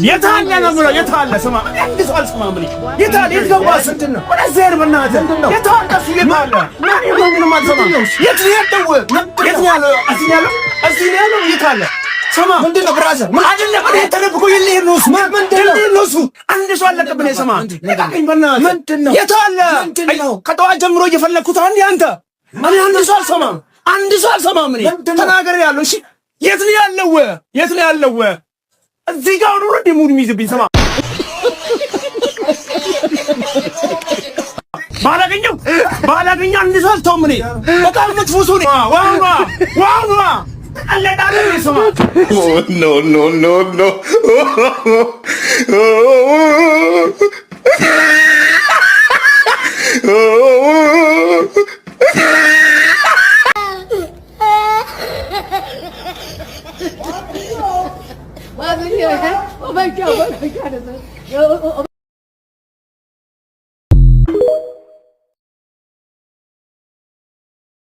የታለ ነው ብሎ የታለ ስማ አንድ ሰው አልሰማም ብለኝ የታለ የትገባስ ወደ ዘር በእናትህ የታለ እሱ የታለ ምንም አልሰማም የት ነው የት ነው ያለው እዚህ ነው ያለው የታለ ስማ ምንድነው ብራዘር ምን አይደለም እኔ ተደብቆ ይልህ ነው እሱ ምንድነው እሱ አንድ ሰው አለቀብኝ ስማ ለቃኝ በእናትህ ምንድነው የታለ ከጠዋት ጀምሮ እየፈለኩት አንተ እኔ አንድ ሰው አልሰማም እኔ ተናገር ያለው እሺ የት ነው ያለው እዚህ ጋር ነው እንደ ሙሉ የሚይዝብኝ ስማ ባላገኘው አንድ ሰው አልተውም እኔ በጣም መጥፎ ሰው ነኝ ዋው አለዳለ ስማ ኖ Oh my God,